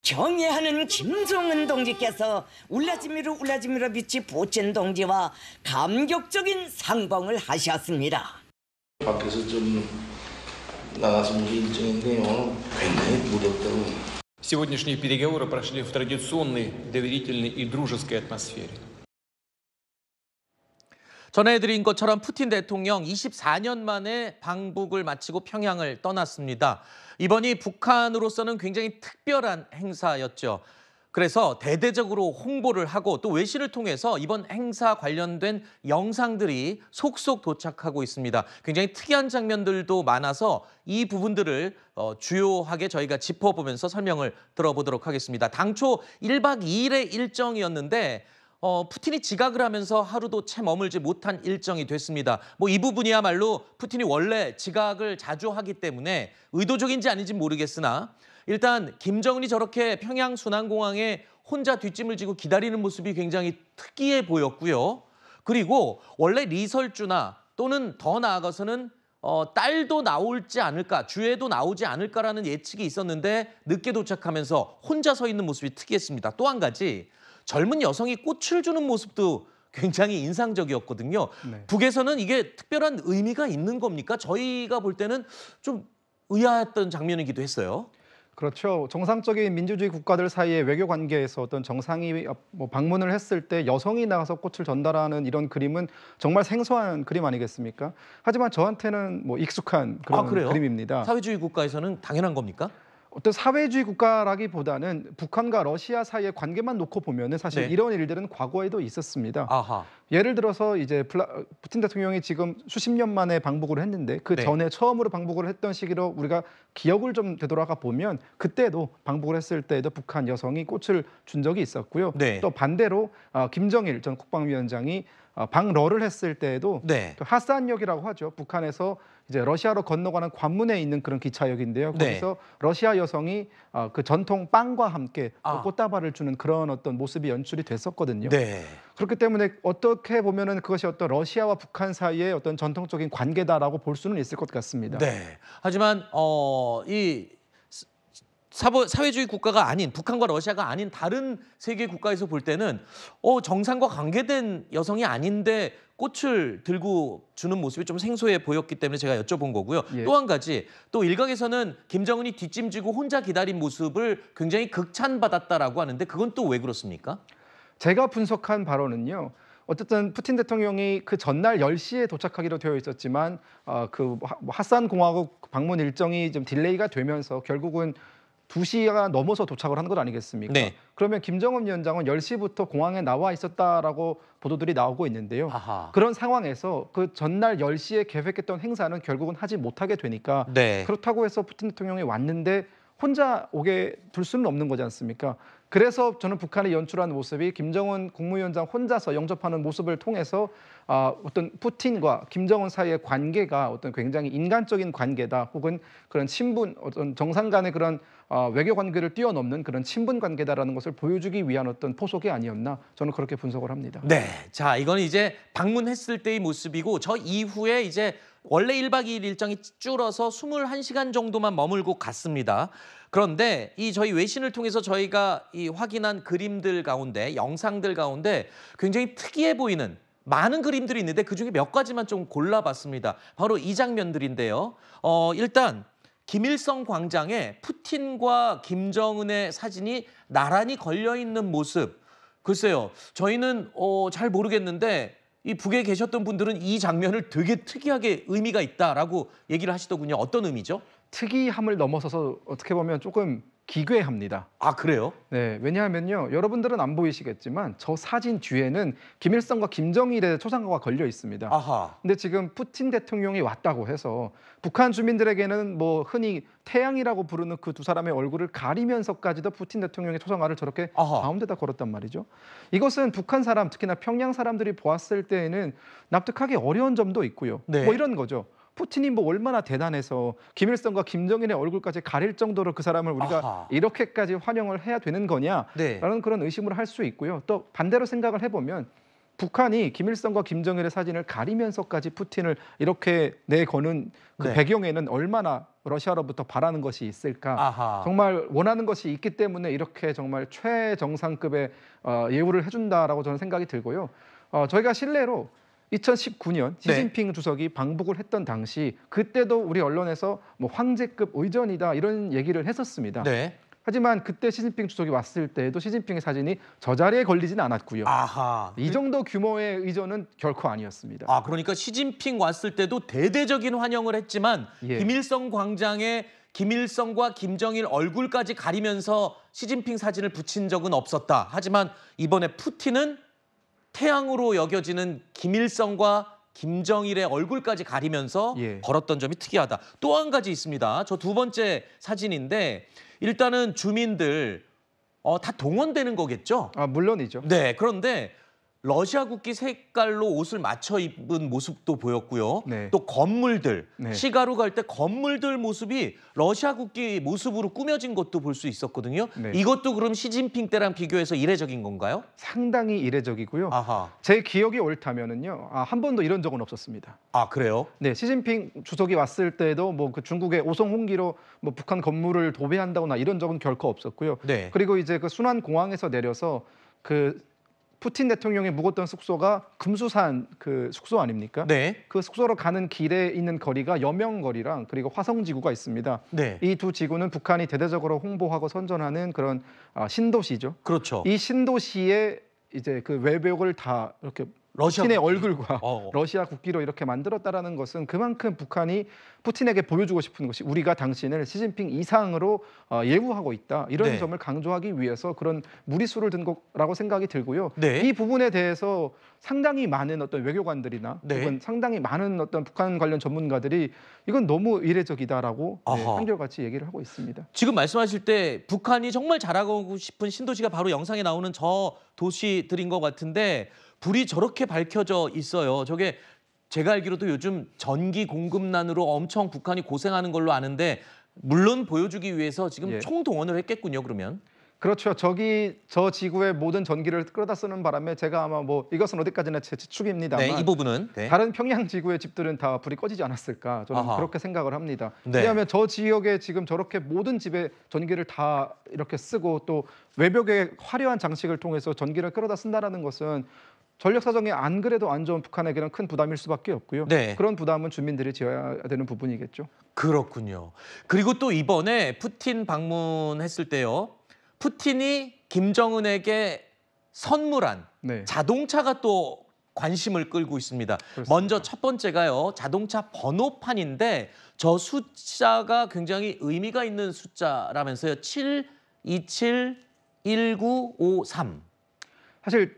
경애하는 김정은 동지께서 울라지미로 비치 보첸 동지와 감격적인 상봉을 하셨습니다. 밖에서 좀 나가서 무슨 일정인데 오늘 굉장히 무덥다고. Сегодняшние переговоры прошли в традиционной, доверительной и дружеской атмосфере. 전해드린 것처럼 푸틴 대통령 24년 만에 방북을 마치고 평양을 떠났습니다. 이번이 북한으로서는 굉장히 특별한 행사였죠. 그래서 대대적으로 홍보를 하고 또 외신을 통해서 이번 행사 관련된 영상들이 속속 도착하고 있습니다. 굉장히 특이한 장면들도 많아서 이 부분들을 주요하게 저희가 짚어보면서 설명을 들어보도록 하겠습니다. 당초 1박 2일의 일정이었는데 푸틴이 지각을 하면서 하루도 채 머물지 못한 일정이 됐습니다. 이 부분이야말로 푸틴이 원래 지각을 자주 하기 때문에 의도적인지 아닌지 모르겠으나 일단 김정은이 저렇게 평양 순환공항에 혼자 뒷짐을 지고 기다리는 모습이 굉장히 특이해 보였고요. 그리고 원래 리설주나 또는 더 나아가서는 딸도 나올지 않을까, 주에도 나오지 않을까라는 예측이 있었는데 늦게 도착하면서 혼자 서 있는 모습이 특이했습니다. 또 한 가지, 젊은 여성이 꽃을 주는 모습도 굉장히 인상적이었거든요. 네. 북에서는 이게 특별한 의미가 있는 겁니까? 저희가 볼 때는 좀 의아했던 장면이기도 했어요. 그렇죠. 정상적인 민주주의 국가들 사이의 외교 관계에서 어떤 정상이 방문을 했을 때 여성이 나가서 꽃을 전달하는 이런 그림은 정말 생소한 그림 아니겠습니까? 하지만 저한테는 익숙한 그런 그림입니다. 사회주의 국가에서는 당연한 겁니까? 어떤 사회주의 국가라기보다는 북한과 러시아 사이의 관계만 놓고 보면은 사실 네. 이런 일들은 과거에도 있었습니다. 아하. 예를 들어서 이제 푸틴 대통령이 지금 수십 년 만에 방북을 했는데 그 전에 처음으로 방북을 했던 시기로 우리가 기억을 좀 되돌아가 보면 그때도 방북을 했을 때에도 북한 여성이 꽃을 준 적이 있었고요. 네. 또 반대로 김정일 전 국방위원장이 방러를 했을 때에도 그 하산역이라고 하죠. 북한에서 이제 러시아로 건너가는 관문에 있는 그런 기차역인데요. 거기서 러시아 여성이 그 전통 빵과 함께 꽃다발을 주는 그런 어떤 모습이 연출이 됐었거든요. 네. 그렇기 때문에 어떻게 보면은 그것이 어떤 러시아와 북한 사이의 어떤 전통적인 관계다라고 볼 수는 있을 것 같습니다. 네. 하지만 이 사회주의 국가가 아닌 북한과 러시아가 아닌 다른 세계 국가에서 볼 때는 정상과 관계된 여성이 아닌데 꽃을 들고 주는 모습이 좀 생소해 보였기 때문에 제가 여쭤본 거고요. 예. 또 한 가지, 또 일각에서는 김정은이 뒷짐지고 혼자 기다린 모습을 굉장히 극찬받았다라고 하는데 그건 또 왜 그렇습니까? 제가 분석한 바로는요. 어쨌든 푸틴 대통령이 그 전날 10시에 도착하기로 되어 있었지만 그 하산 공화국 방문 일정이 좀 딜레이가 되면서 결국은 2시가 넘어서 도착을 한 것 아니겠습니까? 네. 그러면 김정은 위원장은 10시부터 공항에 나와 있었다라고 보도들이 나오고 있는데요. 아하. 그런 상황에서 그 전날 10시에 계획했던 행사는 결국은 하지 못하게 되니까 그렇다고 해서 푸틴 대통령이 왔는데 혼자 오게 둘 수는 없는 거지 않습니까? 그래서 저는 북한이 연출한 모습이 김정은 국무위원장 혼자서 영접하는 모습을 통해서 어떤 푸틴과 김정은 사이의 관계가 어떤 굉장히 인간적인 관계다, 혹은 그런 친분, 어떤 정상 간의 그런 외교 관계를 뛰어넘는 그런 친분 관계다라는 것을 보여주기 위한 어떤 포석이 아니었나, 저는 그렇게 분석을 합니다. 네, 자 이건 이제 방문했을 때의 모습이고 저 이후에 이제 원래 1박 2일 일정이 줄어서 21시간 정도만 머물고 갔습니다. 그런데 이 저희 외신을 통해서 저희가 이 확인한 그림들 가운데, 영상들 가운데 굉장히 특이해 보이는 많은 그림들이 있는데 그중에 몇 가지만 좀 골라봤습니다. 바로 이 장면들인데요. 일단 김일성 광장에 푸틴과 김정은의 사진이 나란히 걸려있는 모습. 글쎄요, 저희는 잘 모르겠는데 이 북에 계셨던 분들은 이 장면을 되게 특이하게 의미가 있다라고 얘기를 하시더군요. 어떤 의미죠? 특이함을 넘어서서 어떻게 보면 조금 기괴합니다. 아, 그래요? 네, 왜냐하면요, 여러분들은 안 보이시겠지만 저 사진 뒤에는 김일성과 김정일의 초상화가 걸려 있습니다. 아하. 근데 지금 푸틴 대통령이 왔다고 해서 북한 주민들에게는 흔히 태양이라고 부르는 그 두 사람의 얼굴을 가리면서까지도 푸틴 대통령의 초상화를 저렇게 가운데다 걸었단 말이죠. 이것은 북한 사람, 특히나 평양 사람들이 보았을 때에는 납득하기 어려운 점도 있고요. 이런 거죠. 푸틴이 얼마나 대단해서 김일성과 김정일의 얼굴까지 가릴 정도로 그 사람을 우리가 이렇게까지 환영을 해야 되는 거냐라는 그런 의심을 할 수 있고요. 또 반대로 생각을 해보면 북한이 김일성과 김정일의 사진을 가리면서까지 푸틴을 이렇게 내거는 그 네. 배경에는 얼마나 러시아로부터 바라는 것이 있을까? 아하. 정말 원하는 것이 있기 때문에 이렇게 정말 최정상급의 예우를 해준다라고 저는 생각이 들고요. 저희가 실례로 2019년 시진핑 주석이 방북을 했던 당시 그때도 우리 언론에서 뭐 황제급 의전이다 이런 얘기를 했었습니다. 네. 하지만 그때 시진핑 주석이 왔을 때에도 시진핑의 사진이 저 자리에 걸리지는 않았고요. 아하. 이 정도 규모의 의전은 결코 아니었습니다. 아, 그러니까 시진핑 왔을 때도 대대적인 환영을 했지만 예. 김일성 광장에 김일성과 김정일 얼굴까지 가리면서 시진핑 사진을 붙인 적은 없었다. 하지만 이번에 푸틴은 태양으로 여겨지는 김일성과 김정일의 얼굴까지 가리면서 예. 걸었던 점이 특이하다. 또 한 가지 있습니다. 저 두 번째 사진인데 일단은 주민들 다 동원되는 거겠죠? 물론이죠. 네, 그런데 러시아 국기 색깔로 옷을 맞춰 입은 모습도 보였고요. 네. 또 건물들, 네. 시가루 갈 때 건물들 모습이 러시아 국기 모습으로 꾸며진 것도 볼 수 있었거든요. 네. 이것도 그럼 시진핑 때랑 비교해서 이례적인 건가요? 상당히 이례적이고요. 아하. 제 기억이 옳다면은요. 한 번도 이런 적은 없었습니다. 아, 그래요? 네, 시진핑 주석이 왔을 때도 뭐 그 중국의 오송홍기로 뭐 북한 건물을 도배한다거나 이런 적은 결코 없었고요. 네. 그리고 이제 그 순안 공항에서 내려서 그 푸틴 대통령이 묵었던 숙소가 금수산 그 숙소 아닙니까? 네. 그 숙소로 가는 길에 있는 거리가 여명거리랑 그리고 화성지구가 있습니다. 네. 이 두 지구는 북한이 대대적으로 홍보하고 선전하는 그런 신도시죠. 그렇죠. 이 신도시에 이제 그 외벽을 다 이렇게 러시아 푸틴의 국기. 얼굴과 러시아 국기로 이렇게 만들었다라는 것은 그만큼 북한이 푸틴에게 보여주고 싶은 것이 우리가 당신을 시진핑 이상으로 예우하고 있다 이런 네. 점을 강조하기 위해서 그런 무리수를 든 거라고 생각이 들고요. 네. 이 부분에 대해서 상당히 많은 어떤 외교관들이나 네. 혹은 상당히 많은 어떤 북한 관련 전문가들이 이건 너무 이례적이다라고 아하. 한결같이 얘기를 하고 있습니다. 지금 말씀하실 때 북한이 정말 자랑하고 싶은 신도시가 바로 영상에 나오는 저 도시들인 것 같은데 불이 저렇게 밝혀져 있어요. 저게 제가 알기로도 요즘 전기 공급난으로 엄청 북한이 고생하는 걸로 아는데 물론 보여주기 위해서 지금 예. 총동원을 했겠군요. 그러면. 그렇죠. 저 지구의 모든 전기를 끌어다 쓰는 바람에 제가 아마 뭐 이것은 어디까지나 제 추측입니다만 네, 이 부분은. 네. 다른 평양 지구의 집들은 다 불이 꺼지지 않았을까 저는 아하. 그렇게 생각을 합니다. 네. 왜냐하면 저 지역에 지금 저렇게 모든 집에 전기를 다 이렇게 쓰고 또 외벽에 화려한 장식을 통해서 전기를 끌어다 쓴다라는 것은 전력 사정이 안 그래도 안 좋은 북한에게는 큰 부담일 수밖에 없고요. 네. 그런 부담은 주민들이 지어야 되는 부분이겠죠. 그렇군요. 그리고 또 이번에 푸틴 방문했을 때요. 푸틴이 김정은에게 선물한 네. 자동차가 또 관심을 끌고 있습니다. 그렇습니다. 먼저 첫 번째가요. 자동차 번호판인데 저 숫자가 굉장히 의미가 있는 숫자라면서요. 7271953. 사실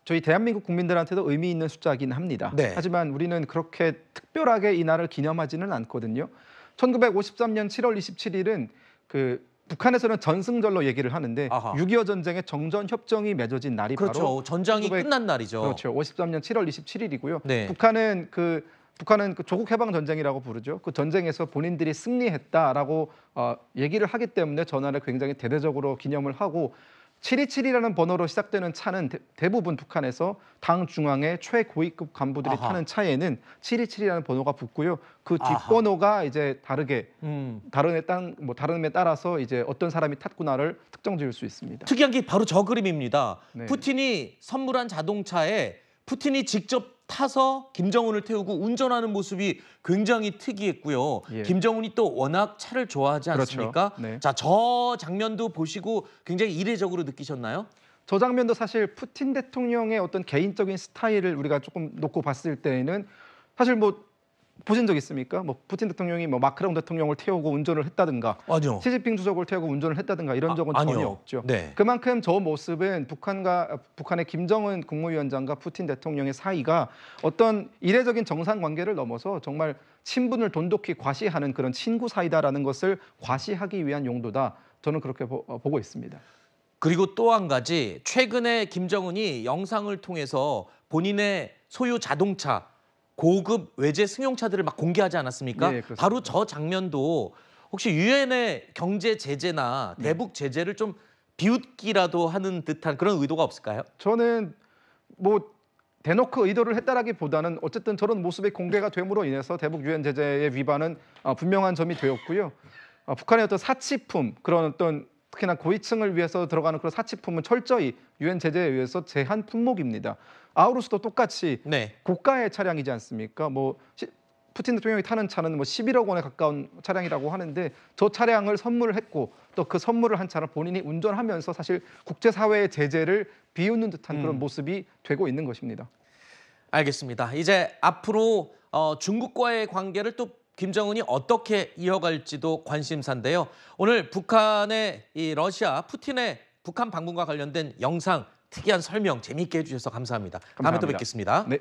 저희 대한민국 국민들한테도 의미 있는 숫자이긴 합니다. 네. 하지만 우리는 그렇게 특별하게 이 날을 기념하지는 않거든요. 1953년 7월 27일은 그 북한에서는 전승절로 얘기를 하는데 아하. 6.25 전쟁의 정전 협정이 맺어진 날이 그렇죠. 바로 전장이 1900 끝난 날이죠. 그렇죠. 53년 7월 27일이고요. 네. 북한은 그 조국 해방 전쟁이라고 부르죠. 그 전쟁에서 본인들이 승리했다라고 얘기를 하기 때문에 전날에 굉장히 대대적으로 기념을 하고 727이라는 번호로 시작되는 차는 대부분 북한에서 당 중앙의 최고위급 간부들이 아하. 타는 차에는 727이라는 번호가 붙고요. 그 아하. 뒷번호가 이제 다르게 음. 다름에 따라서 이제 어떤 사람이 탔구나를 특정 지을 수 있습니다. 특이한 게 바로 저 그림입니다. 네. 푸틴이 선물한 자동차에 푸틴이 직접 타서 김정은을 태우고 운전하는 모습이 굉장히 특이했고요. 예. 김정은이 또 워낙 차를 좋아하지 그렇죠. 않습니까? 네. 자, 저 장면도 보시고 굉장히 이례적으로 느끼셨나요? 저 장면도 사실 푸틴 대통령의 어떤 개인적인 스타일을 우리가 조금 놓고 봤을 때에는 사실 뭐 보신 적 있습니까? 뭐 푸틴 대통령이 뭐 마크롱 대통령을 태우고 운전을 했다든가 아니요. 시진핑 주석을 태우고 운전을 했다든가 이런 적은 아니요. 전혀 없죠. 네. 그만큼 저 모습은 북한의 김정은 국무위원장과 푸틴 대통령의 사이가 어떤 이례적인 정상 관계를 넘어서 정말 친분을 돈독히 과시하는 그런 친구 사이다라는 것을 과시하기 위한 용도다. 저는 그렇게 보고 있습니다. 그리고 또 한 가지 최근에 김정은이 영상을 통해서 본인의 소유 자동차 고급 외제 승용차들을 막 공개하지 않았습니까? 네, 그렇습니다. 바로 저 장면도 혹시 유엔의 경제 제재나 네. 대북 제재를 좀 비웃기라도 하는 듯한 그런 의도가 없을까요? 저는 뭐 대놓고 의도를 했다라기보다는 어쨌든 저런 모습이 공개가 됨으로 인해서 대북 유엔 제재의 위반은 분명한 점이 되었고요. 북한의 어떤 사치품 그런 어떤 특히나 고위층을 위해서 들어가는 그런 사치품은 철저히 유엔 제재에 의해서 제한 품목입니다. 아우루스도 똑같이 네. 고가의 차량이지 않습니까? 푸틴 대통령이 타는 차는 11억 원에 가까운 차량이라고 하는데 저 차량을 선물을 했고 또 그 선물을 한 차를 본인이 운전하면서 사실 국제사회의 제재를 비웃는 듯한 그런 모습이 되고 있는 것입니다. 알겠습니다. 이제 앞으로 중국과의 관계를 또 김정은이 어떻게 이어갈지도 관심사인데요. 오늘 북한의 이 러시아 푸틴의 북한 방문과 관련된 영상 특이한 설명 재미있게 해주셔서 감사합니다. 다음에 또 감사합니다. 뵙겠습니다. 네.